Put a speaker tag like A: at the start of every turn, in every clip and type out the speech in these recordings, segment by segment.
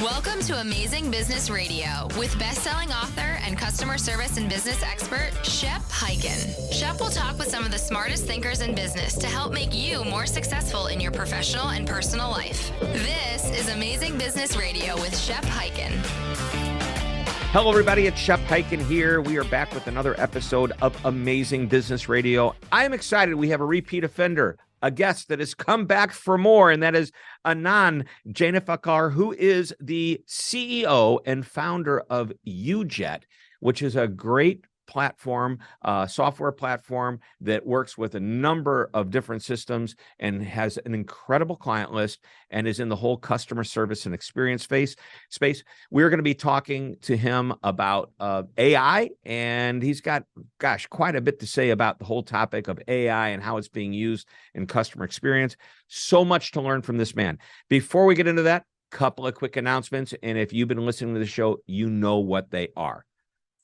A: Welcome to Amazing Business Radio with best-selling author and customer service and business expert, Shep Hyken. Shep will talk with some of the smartest thinkers in business to help make you more successful in your professional and personal life. This is Amazing Business Radio with Shep Hyken.
B: Hello, everybody. It's Shep Hyken here. We are back with another episode of Amazing Business Radio. I am excited. We have a repeat offender, a guest that has come back for more, and that is Anand Janefalkar, who is the CEO and founder of UJET, which is a great platform, software platform that works with a number of different systems and has an incredible client list and is in the whole customer service and experience space. We're going to be talking to him about AI, and he's got, quite a bit to say about the whole topic of AI and how it's being used in customer experience. So much to learn from this man. Before we get into that, couple of quick announcements, and if you've been listening to the show, you know what they are.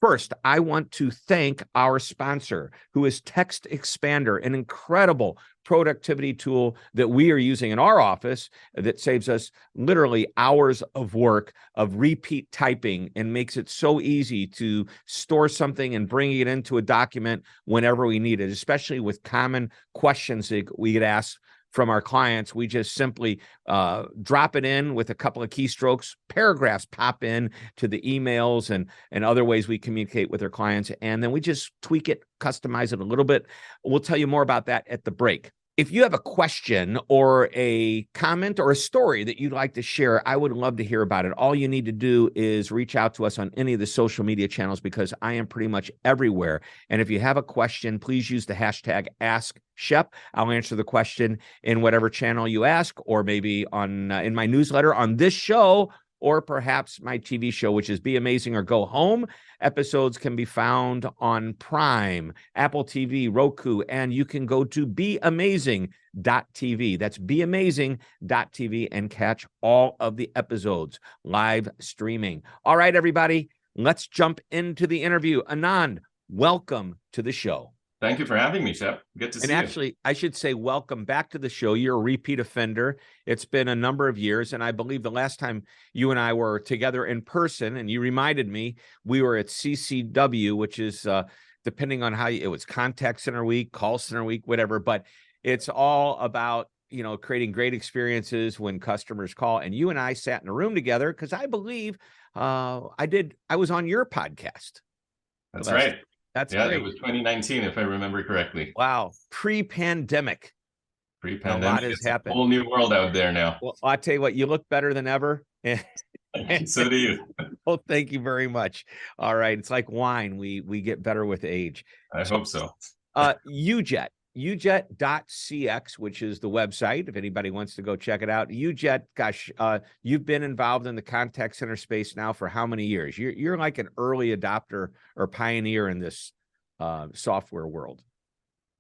B: First, I want to thank our sponsor, who is Text Expander, an incredible productivity tool that we are using in our office that saves us literally hours of work of repeat typing and makes it so easy to store something and bring it into a document whenever we need it, especially with common questions that we get asked from our clients. We just simply drop it in with a couple of keystrokes. Paragraphs pop in to the emails and other ways we communicate with our clients. And then we just tweak it, customize it a little bit. We'll tell you more about that at the break. If you have a question or a comment or a story that you'd like to share, I would love to hear about it. All you need to do is reach out to us on any of the social media channels, because I am pretty much everywhere. And if you have a question, please use the hashtag AskShep. I'll answer the question in whatever channel you ask, or maybe on in my newsletter, on this show, or perhaps my TV show, which is Be Amazing or Go Home. Episodes can be found on Prime, Apple TV, Roku, and you can go to beamazing.tv. That's beamazing.tv and catch all of the episodes live streaming. All right, everybody, let's jump into the interview. Anand, welcome to the show.
C: Thank you for having me, Shep. Good to see you.
B: And actually, I should say welcome back to the show. You're a repeat offender. It's been a number of years, and I believe the last time you and I were together in person, and you reminded me, we were at CCW, which is, depending on how it was Contact Center Week, Call Center Week, whatever, but it's all about, creating great experiences when customers call. And you and I sat in a room together because I believe I was on your podcast.
C: That's right.
B: That's
C: great.
B: It
C: was 2019, if I remember correctly.
B: Wow. Pre-pandemic. A lot has happened.
C: A whole new world out there now.
B: Well, I'll tell you what, you look better than ever.
C: So do you.
B: Well, thank you very much. All right. It's like wine. We get better with age.
C: I hope so.
B: UJET, UJET.cx, which is the website, if anybody wants to go check it out. UJET, you've been involved in the contact center space now for how many years? You're like an early adopter or pioneer in this software world.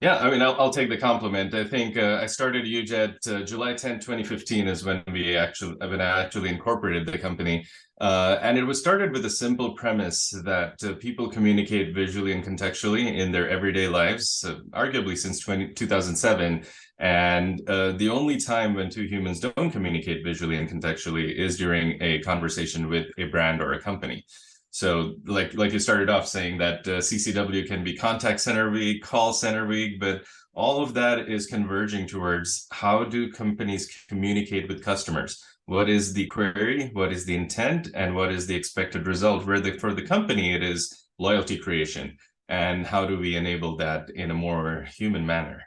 C: Yeah, I mean, I'll take the compliment. I think I started UJET July 10, 2015 is when I actually incorporated the company. And it was started with a simple premise that people communicate visually and contextually in their everyday lives, arguably since 2007. And the only time when two humans don't communicate visually and contextually is during a conversation with a brand or a company. So like you started off saying that CCW can be contact center week, call center week, but all of that is converging towards how do companies communicate with customers? What is the query? What is the intent? And what is the expected result? For the company, it is loyalty creation. And how do we enable that in a more human manner?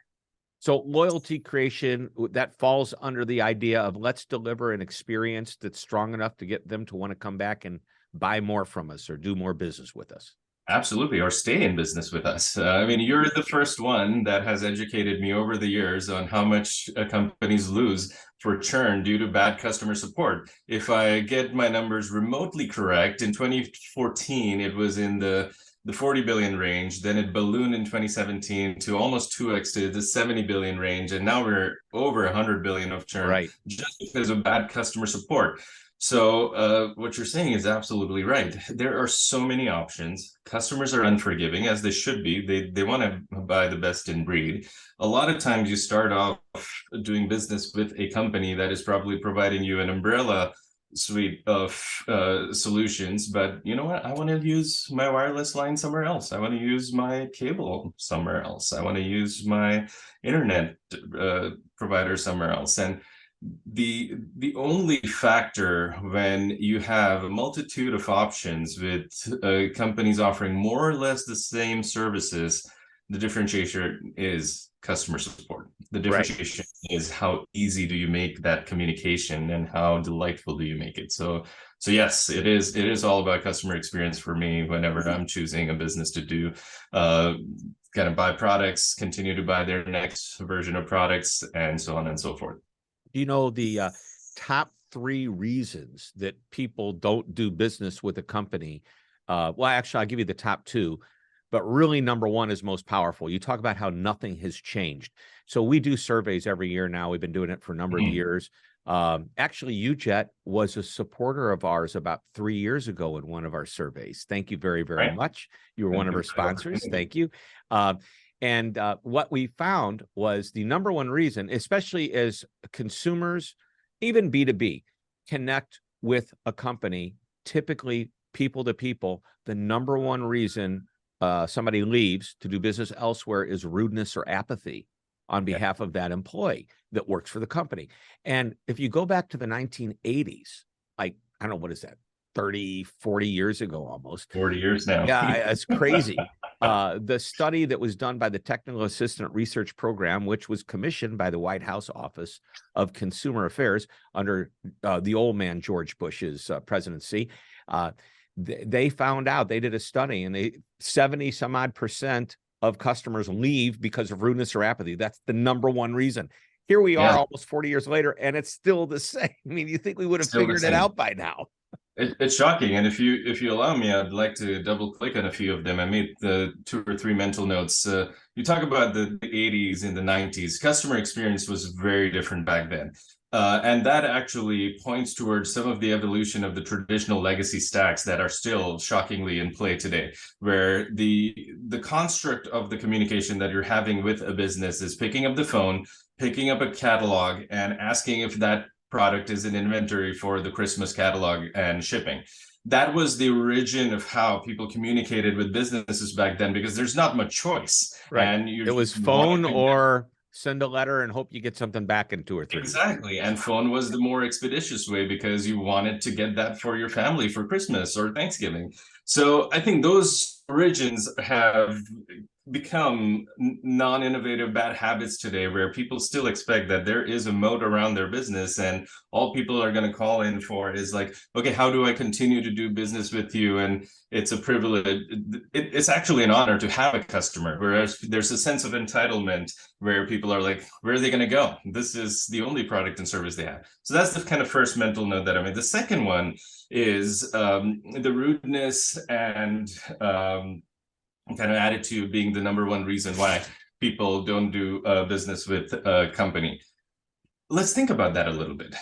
B: So loyalty creation, that falls under the idea of let's deliver an experience that's strong enough to get them to want to come back and buy more from us or do more business with us.
C: Absolutely, or stay in business with us. I mean, you're the first one that has educated me over the years on how much companies lose for churn due to bad customer support. If I get my numbers remotely correct, in 2014, it was in the 40 billion range. Then it ballooned in 2017 to almost 2x to the 70 billion range. And now we're over 100 billion of churn, just because of bad customer support. So what you're saying is absolutely right. There are so many options. Customers are unforgiving, as they should be. They want to buy the best in breed. A lot of times you start off doing business with a company that is probably providing you an umbrella suite of solutions, but you know what? I want to use my wireless line somewhere else. I want to use my cable somewhere else. I want to use my internet provider somewhere else. And the only factor when you have a multitude of options with companies offering more or less the same services, the differentiator is customer support. The differentiation is how easy do you make that communication and how delightful do you make it. So yes, it is all about customer experience for me whenever I'm choosing a business to do kind of buy products, continue to buy their next version of products, and so on and so forth.
B: You know, the top 3 reasons that people don't do business with a company. Well, actually, I'll give you the top 2. But really, number 1 is most powerful. You talk about how nothing has changed. So we do surveys every year now. We've been doing it for a number of years. Actually, UJET was a supporter of ours about 3 years ago in one of our surveys. Thank you very, very much. You were one of our sponsors. Thank you. And what we found was the number 1 reason, especially as consumers, even B2B, connect with a company, typically people to people, the number 1 reason somebody leaves to do business elsewhere is rudeness or apathy on behalf of that employee that works for the company. And if you go back to the 1980s, like, I don't know, what is that, 30, 40 years ago almost.
C: 40 years now.
B: Yeah, it's crazy. The study that was done by the Technical Assistant Research Program, which was commissioned by the White House Office of Consumer Affairs under the old man George Bush's presidency, they found out, they did a study, and 70 some odd % of customers leave because of rudeness or apathy. That's the number 1 reason. Here we are almost 40 years later, and it's still the same. I mean, you think we would have figured it out by now.
C: It's shocking. And if you allow me, I'd like to double click on a few of them. I made the 2 or 3 mental notes. You talk about the 80s and the 90s. Customer experience was very different back then. And that actually points towards some of the evolution of the traditional legacy stacks that are still shockingly in play today, where the construct of the communication that you're having with a business is picking up the phone, picking up a catalog, and asking if that product is in inventory for the Christmas catalog and shipping. That was the origin of how people communicated with businesses back then, because there's not much choice.
B: Right.
C: And
B: it was phone or send a letter and hope you get something back in 2 or 3
C: Exactly. And phone was the more expeditious way because you wanted to get that for your family for Christmas or Thanksgiving. So I think those origins have become non-innovative bad habits today, where people still expect that there is a moat around their business, and all people are going to call in for is like, okay, how do I continue to do business with you? And it's a privilege. It's actually an honor to have a customer, whereas there's a sense of entitlement where people are like, where are they going to go? This is the only product and service they have. So that's the kind of first mental note that I made. The second one is the rudeness and kind of attitude being the number 1 reason why people don't do business with a company. Let's think about that a little bit.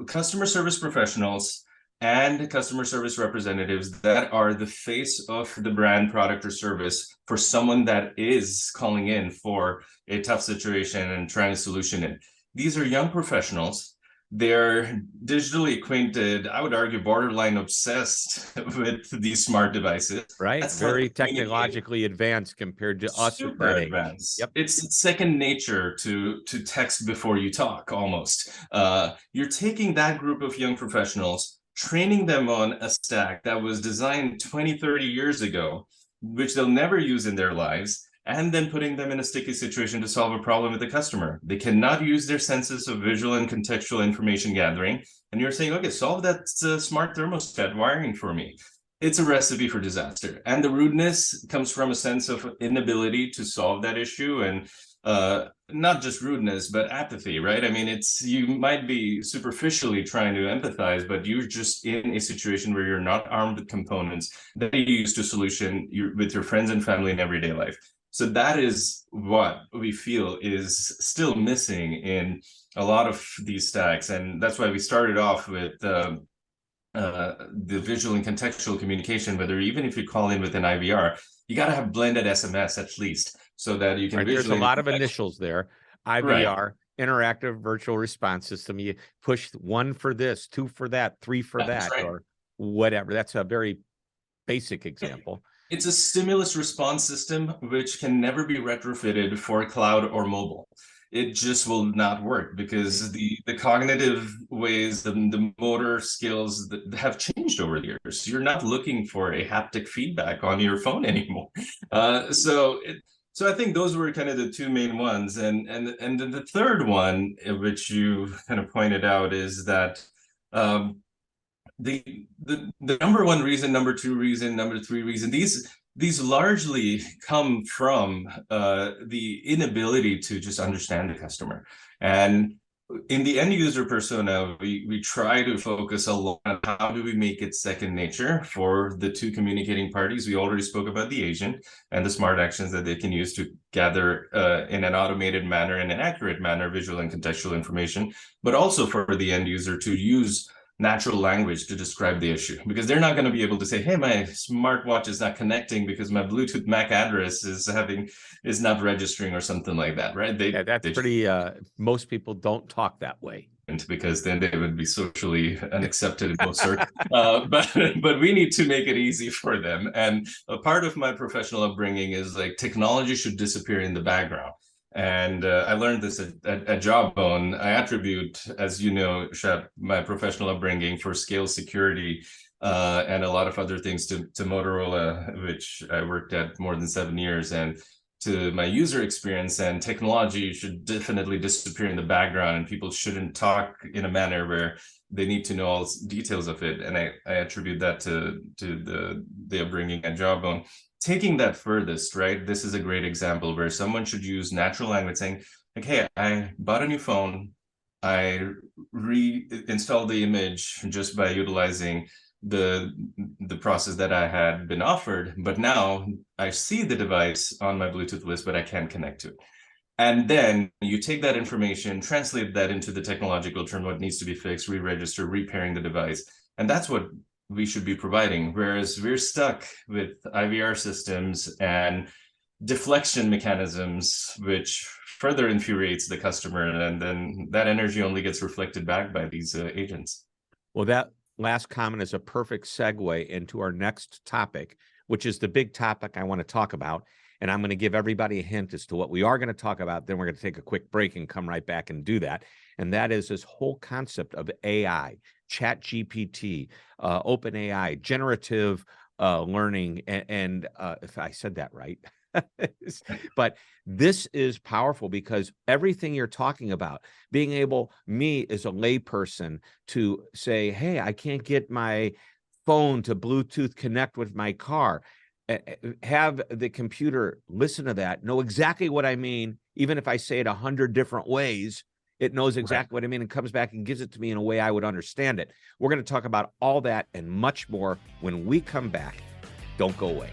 C: Customer service professionals and customer service representatives that are the face of the brand, product, or service for someone that is calling in for a tough situation and trying to solution it. These are young professionals. They're digitally acquainted, I would argue borderline obsessed with these smart devices.
B: Right. That's very technologically advanced compared to us.
C: Super advanced.
B: Yep.
C: It's second nature to text before you talk, almost. You're taking that group of young professionals, training them on a stack that was designed 20, 30 years ago, which they'll never use in their lives, and then putting them in a sticky situation to solve a problem with the customer. They cannot use their senses of visual and contextual information gathering. And you're saying, okay, solve that smart thermostat wiring for me. It's a recipe for disaster. And the rudeness comes from a sense of inability to solve that issue, and not just rudeness, but apathy, right? I mean, you might be superficially trying to empathize, but you're just in a situation where you're not armed with components that you use to solution with your friends and family in everyday life. So that is what we feel is still missing in a lot of these stacks. And that's why we started off with the visual and contextual communication, whether even if you call in with an IVR, you got to have blended SMS at least, so that you can
B: There's a lot of initials there. IVR. Right. interactive virtual response system. You push 1 for this, 2 for that, 3 for that,
C: right.
B: or whatever. That's a very basic example.
C: It's a stimulus response system which can never be retrofitted for cloud or mobile. It just will not work because the cognitive ways, the motor skills that have changed over the years. You're not looking for a haptic feedback on your phone anymore. So I think those were kind of the two main ones. And then the third one, which you kind of pointed out, is that the number one reason, number two reason, number three reason, these largely come from the inability to just understand the customer. And in the end user persona, we try to focus a lot on how do we make it second nature for the two communicating parties. We already spoke about the agent and the smart actions that they can use to gather in an automated manner, in an accurate manner, visual and contextual information, but also for the end user to use natural language to describe the issue, because they're not going to be able to say, hey, my smartwatch is not connecting because my Bluetooth MAC address is not registering or something like that, right?
B: That's pretty, most people don't talk that way.
C: Because then they would be socially unaccepted in most circles. But we need to make it easy for them. And a part of my professional upbringing is like technology should disappear in the background. And I learned this at Jawbone. I attribute, as you know, Shep, my professional upbringing for scale security and a lot of other things to Motorola, which I worked at more than 7 years, and to my user experience. And technology should definitely disappear in the background, and people shouldn't talk in a manner where they need to know all details of it. And I attribute that to the upbringing at Jawbone. Taking that furthest, right? This is a great example where someone should use natural language, saying, like, hey, I bought a new phone. I reinstalled the image just by utilizing the process that I had been offered. But now I see the device on my Bluetooth list, but I can't connect to it. And then you take that information, translate that into the technological term, what needs to be fixed, re-register, repairing the device. And that's what we should be providing, whereas we're stuck with IVR systems and deflection mechanisms, which further infuriates the customer, and then that energy only gets reflected back by these agents.
B: Well, that last comment is a perfect segue into our next topic, which is the big topic I want to talk about. And I'm going to give everybody a hint as to what we are going to talk about. Then we're going to take a quick break and come right back and do that. And that is this whole concept of AI, Chat GPT, OpenAI, generative learning. And if I said that right, but this is powerful because everything you're talking about, being able, me as a layperson, to say, hey, I can't get my phone to Bluetooth connect with my car. Have the computer listen to that, know exactly what I mean. Even if I say it 100 different ways, it knows exactly what I mean and comes back and gives it to me in a way I would understand it. We're going to talk about all that and much more when we come back. Don't go away.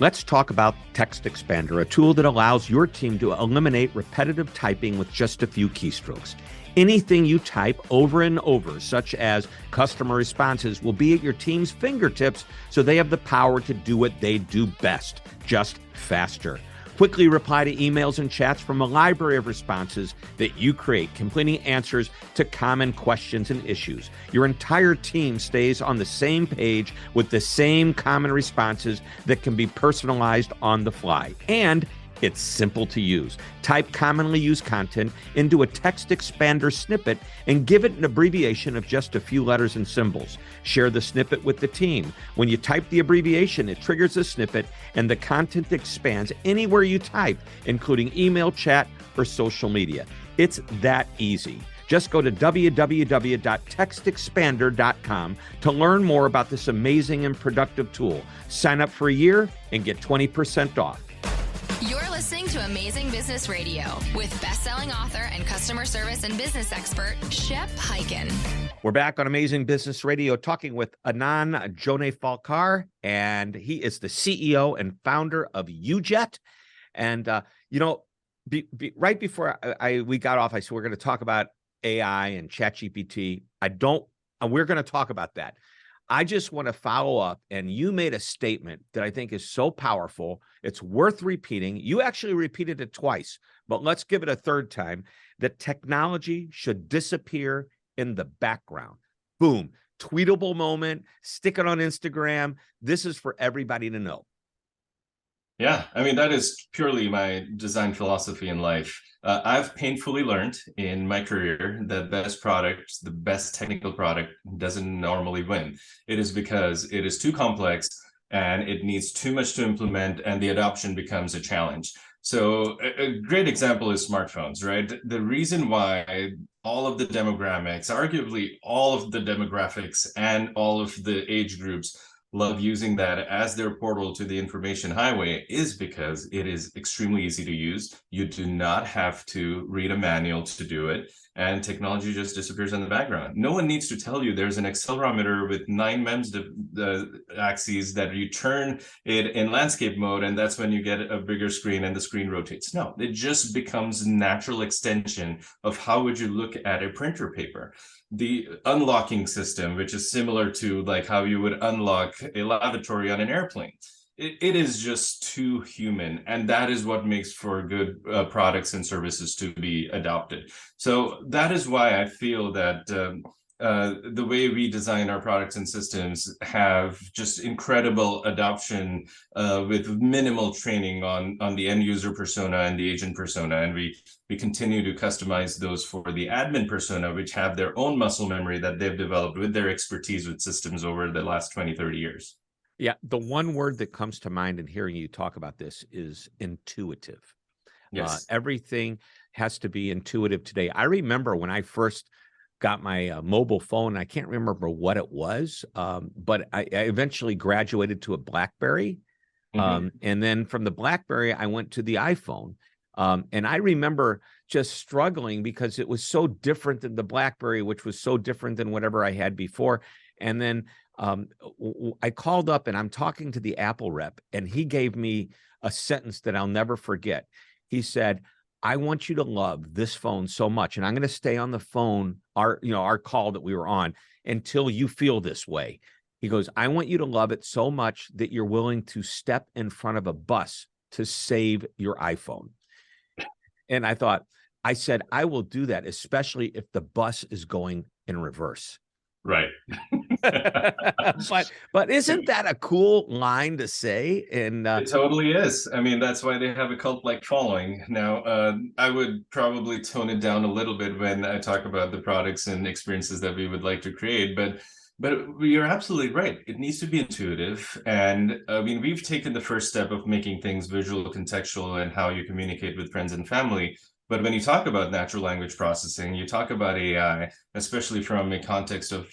B: Let's talk about Text Expander, a tool that allows your team to eliminate repetitive typing with just a few keystrokes. Anything you type over and over, such as customer responses, will be at your team's fingertips, so they have the power to do what they do best, just faster. Quickly reply to emails and chats from a library of responses that you create, completing answers to common questions and issues. Your entire team stays on the same page with the same common responses that can be personalized on the fly. And it's simple to use. Type commonly used content into a text expander snippet and give it an abbreviation of just a few letters and symbols. Share the snippet with the team. When you type the abbreviation, it triggers a snippet and the content expands anywhere you type, including email, chat, or social media. It's that easy. Just go to www.textexpander.com to learn more about this amazing and productive tool. Sign up for a year and get 20% off.
A: You're listening to Amazing Business Radio with best-selling author and customer service and business expert, Shep Hyken.
B: We're back on Amazing Business Radio talking with Anand Janefalkar, and he is the CEO and founder of UJET. And, right before we got off, I said we're going to talk about AI and ChatGPT. We're going to talk about that. I just want to follow up, and you made a statement that I think is so powerful. It's worth repeating. You actually repeated it twice, but let's give it a third time, that technology should disappear in the background. Boom, tweetable moment, stick it on Instagram. This is for everybody to know.
C: Yeah, I mean, that is purely my design philosophy in life. I've painfully learned in my career that best product, the best technical product, doesn't normally win. It is because it is too complex and it needs too much to implement, and the adoption becomes a challenge. So a great example is smartphones, right? The reason why all of the demographics, arguably all of the demographics and all of the age groups love using that as their portal to the information highway is because it is extremely easy to use. You do not have to read a manual to do it, and technology just disappears in the background. No one needs to tell you there's an accelerometer with 9 MEMS axes that you turn it in landscape mode, and that's when you get a bigger screen and the screen rotates. No, it just becomes a natural extension of how would you look at a printer paper. The unlocking system, which is similar to like how you would unlock a lavatory on an airplane. It is just too human, and that is what makes for good products and services to be adopted. So that is why I feel that the way we design our products and systems have just incredible adoption with minimal training on the end user persona and the agent persona, and we continue to customize those for the admin persona, which have their own muscle memory that they've developed with their expertise with systems over the last 20, 30 years.
B: Yeah, the one word that comes to mind in hearing you talk about this is intuitive.
C: Yes.
B: Everything has to be intuitive today. I remember when I first got my mobile phone, I can't remember what it was, but I eventually graduated to a BlackBerry. And then from the BlackBerry, I went to the iPhone. And I remember just struggling because it was so different than the BlackBerry, which was so different than whatever I had before. And then I called up and I'm talking to the Apple rep, and he gave me a sentence that I'll never forget. He said, I want you to love this phone so much, and I'm going to stay on the phone, our call that we were on, until you feel this way. He goes, I want you to love it so much that you're willing to step in front of a bus to save your iPhone. And I said, I will do that, especially if the bus is going in reverse.
C: Right.
B: but isn't that a cool line to say? And
C: it totally is. I mean, that's why they have a cult-like following. Now, I would probably tone it down a little bit when I talk about the products and experiences that we would like to create, but you're absolutely right. It needs to be intuitive. And I mean, we've taken the first step of making things visual, contextual, and how you communicate with friends and family. But when you talk about natural language processing, you talk about AI, especially from a context of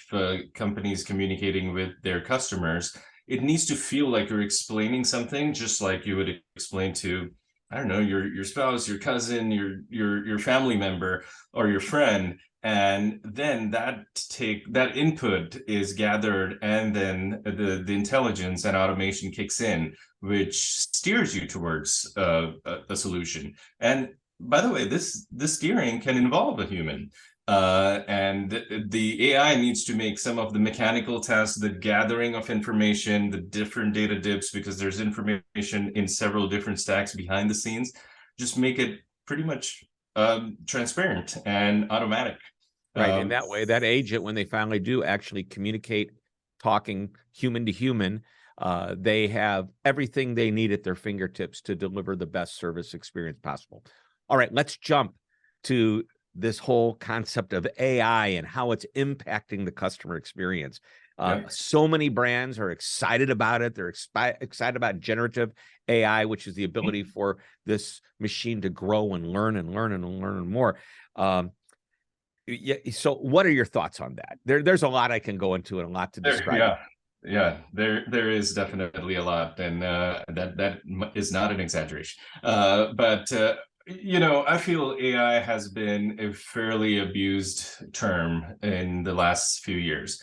C: companies communicating with their customers, it needs to feel like you're explaining something just like you would explain to, I don't know, your spouse, your cousin, your family member, or your friend. And then that input is gathered, and then the intelligence and automation kicks in, which steers you towards a solution. And by the way, this steering can involve a human, and the AI needs to make some of the mechanical tasks, the gathering of information, the different data dips, because there's information in several different stacks behind the scenes. Just make it pretty much transparent and automatic.
B: Right. And that way, that agent, when they finally do actually communicate, talking human to human, they have everything they need at their fingertips to deliver the best service experience possible. All right, let's jump to this whole concept of AI and how it's impacting the customer experience. So many brands are excited about it. They're excited about generative AI, which is the ability for this machine to grow and learn and learn and learn more. So what are your thoughts on that? There's a lot I can go into and a lot to describe.
C: There is definitely a lot, and that is not an exaggeration. But I feel AI has been a fairly abused term in the last few years.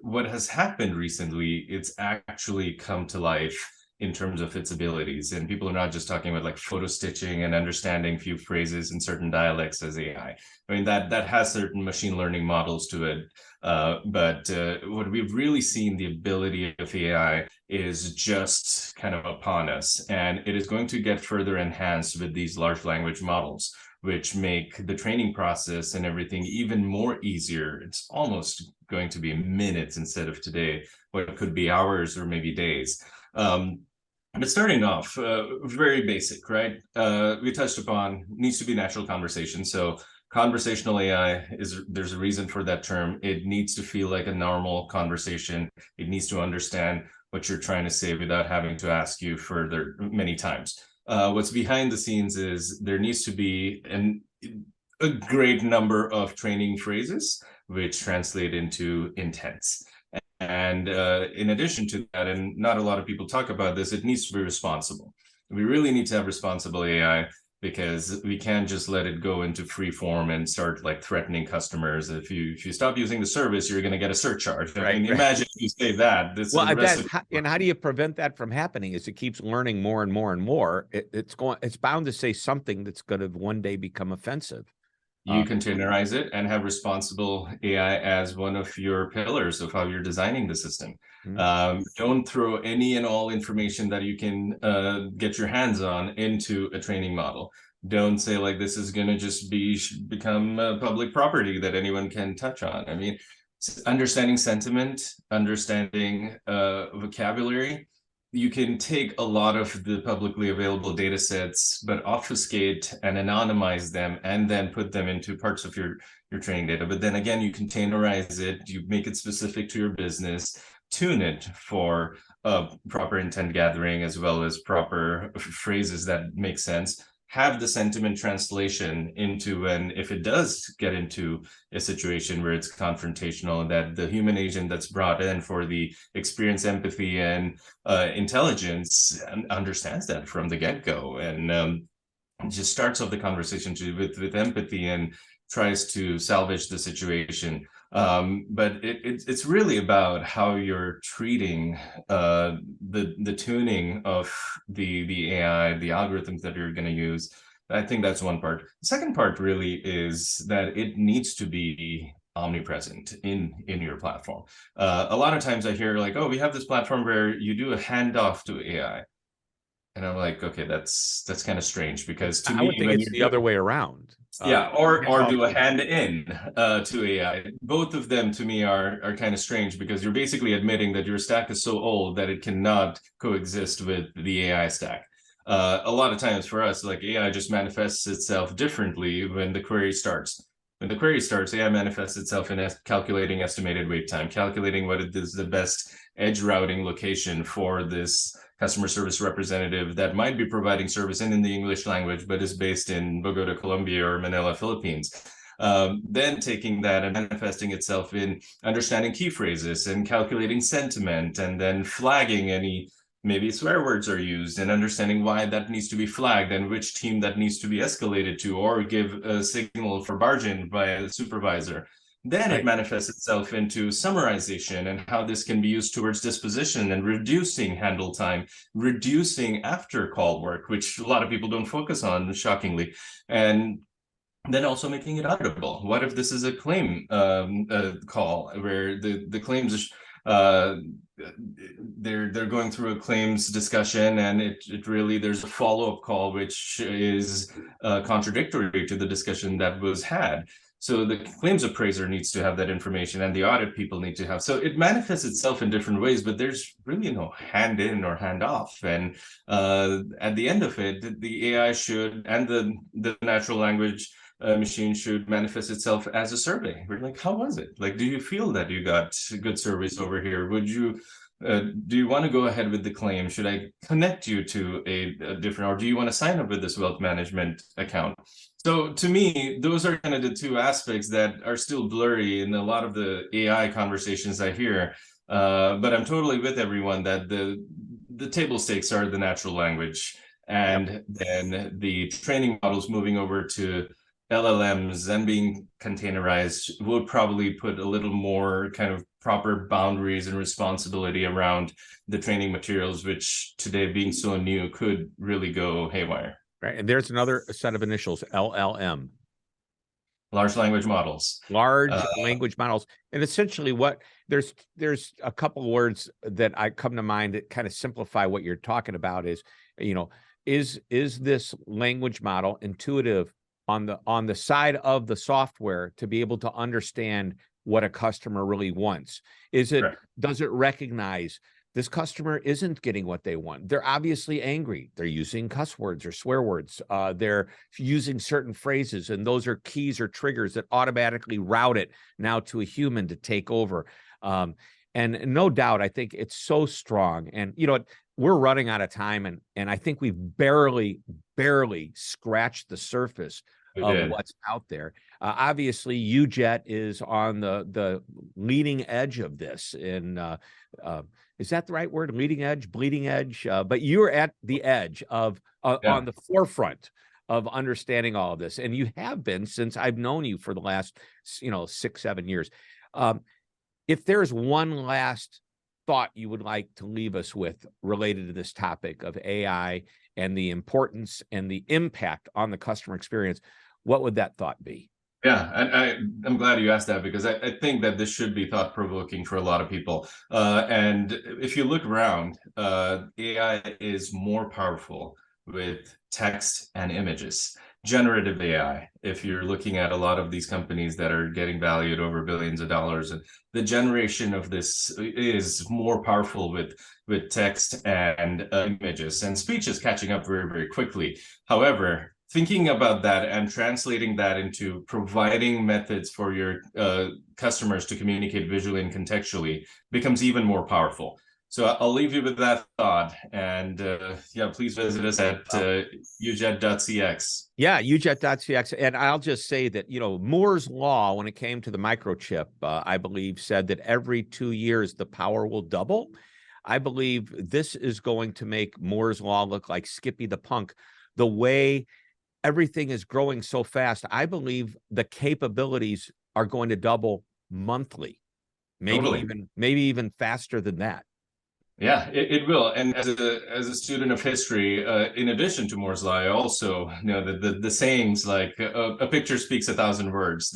C: What has happened recently, it's actually come to life in terms of its abilities. And people are not just talking about like photo stitching and understanding few phrases in certain dialects as AI. I mean, that has certain machine learning models to it. But what we've really seen, the ability of AI is just kind of upon us. And it is going to get further enhanced with these large language models, which make the training process and everything even more easier. It's almost going to be minutes instead of today, what could be hours or maybe days. But starting off, very basic, right? We touched upon needs to be natural conversation. So conversational AI there's a reason for that term. It needs to feel like a normal conversation. It needs to understand what you're trying to say without having to ask you further many times. What's behind the scenes is there needs to be a great number of training phrases which translate into intents. And in addition to that, and not a lot of people talk about this, it needs to be responsible. We really need to have responsible AI, because we can't just let it go into free form and start like threatening customers. If you stop using the service, you're going to get a surcharge. I mean, imagine if you say that.
B: How do you prevent that from happening? As it keeps learning more and more and more, it's bound to say something that's going to one day become offensive.
C: You containerize it and have responsible AI as one of your pillars of how you're designing the system. Don't throw any and all information that you can get your hands on into a training model. Don't say like this is going to just become public property that anyone can touch on. I mean, understanding sentiment, understanding vocabulary. You can take a lot of the publicly available data sets, but obfuscate and anonymize them and then put them into parts of your training data. But then again, you containerize it, you make it specific to your business, tune it for proper intent gathering, as well as proper phrases that make sense. Have the sentiment translation into, and if it does get into a situation where it's confrontational, that the human agent that's brought in for the experience, empathy, and intelligence understands that from the get-go, and just starts off the conversation with empathy and tries to salvage the situation. But it's really about how you're treating the tuning of the AI, the algorithms that you're going to use. I think that's one part. The second part really is that it needs to be omnipresent in your platform. A lot of times I hear like, oh, we have this platform where you do a handoff to AI. And I'm like, okay, that's kind of strange, because to me,
B: I would think it's the other way around.
C: Or do a hand in to AI. Both of them to me are kind of strange, because you're basically admitting that your stack is so old that it cannot coexist with the AI stack. A lot of times for us, like AI just manifests itself differently when the query starts. When the query starts, AI manifests itself in calculating estimated wait time, calculating what is the best edge routing location for this customer service representative that might be providing service in the English language, but is based in Bogota, Colombia, or Manila, Philippines. Then taking that and manifesting itself in understanding key phrases and calculating sentiment, and then flagging any maybe swear words are used, and understanding why that needs to be flagged and which team that needs to be escalated to, or give a signal for barge in by a supervisor. Then it manifests itself into summarization and how this can be used towards disposition and reducing handle time, reducing after call work, which a lot of people don't focus on, shockingly. And then also making it auditable. What if this is a claim call where the claims they're going through a claims discussion, and it really, there's a follow-up call which is contradictory to the discussion that was had. So the claims appraiser needs to have that information, and the audit people need to have. So it manifests itself in different ways, but there's really no hand in or hand off. And at the end of it, the AI should, and the natural language machine should manifest itself as a survey. We're like, how was it? Like, do you feel that you got good service over here? Would you do you want to go ahead with the claim? Should I connect you to a different, or do you want to sign up with this wealth management account? So to me, those are kind of the two aspects that are still blurry in a lot of the AI conversations I hear. But I'm totally with everyone that the table stakes are the natural language, and then the training models moving over to LLMs and being containerized would probably put a little more kind of proper boundaries and responsibility around the training materials, which today being so new could really go haywire.
B: Right. And there's another set of initials, LLM.
C: Large language models.
B: Large language models. And essentially there's a couple of words that I come to mind that kind of simplify what you're talking about is, is this language model intuitive on the side of the software to be able to understand what a customer really wants? Does it recognize this customer isn't getting what they want? They're obviously angry. They're using cuss words or swear words. They're using certain phrases, and those are keys or triggers that automatically route it now to a human to take over. And no doubt, I think it's so strong. And we're running out of time, and I think we've barely scratched the surface of what's out there. Obviously, UJET is on the leading edge of this. And is that the right word? Leading edge, bleeding edge? But you're at the edge of on the forefront of understanding all of this, and you have been since I've known you for the last 6-7 years. If there's one last thought you would like to leave us with related to this topic of AI and the importance and the impact on the customer experience, what would that thought be?
C: Yeah, and I'm glad you asked that, because I think that this should be thought-provoking for a lot of people. And if you look around, AI is more powerful with text and images. Generative AI, if you're looking at a lot of these companies that are getting valued over billions of dollars, and the generation of this is more powerful with text and images, and speech is catching up very, very quickly. However, thinking about that and translating that into providing methods for your customers to communicate visually and contextually becomes even more powerful. So I'll leave you with that thought. And please visit us at ujet.cx.
B: Yeah, ujet.cx. And I'll just say that, Moore's law, when it came to the microchip, I believe said that every 2 years, the power will double. I believe this is going to make Moore's law look like Skippy the Punk. The way everything is growing so fast, I believe the capabilities are going to double monthly, maybe even faster than that.
C: Yeah, it will. And as a student of history, in addition to Moore's law, I also know that the sayings like a picture speaks 1,000 words.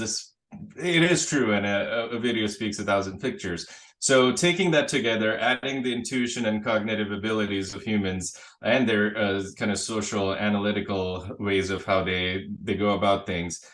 C: It is true, and a video speaks 1,000 pictures. So taking that together, adding the intuition and cognitive abilities of humans and their kind of social analytical ways of how they go about things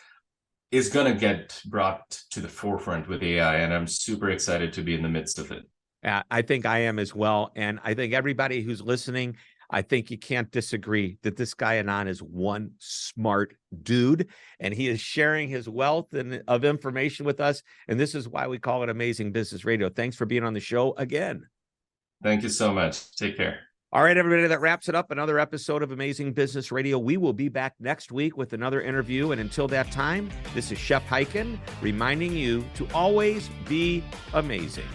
C: is going to get brought to the forefront with AI. And I'm super excited to be in the midst of it.
B: I think I am as well. And I think everybody who's listening, I think you can't disagree that this guy Anand is one smart dude, and he is sharing his wealth of information with us. And this is why we call it Amazing Business Radio. Thanks for being on the show again.
C: Thank you so much. Take care.
B: All right, everybody, that wraps it up. Another episode of Amazing Business Radio. We will be back next week with another interview. And until that time, this is Shep Hyken reminding you to always be amazing.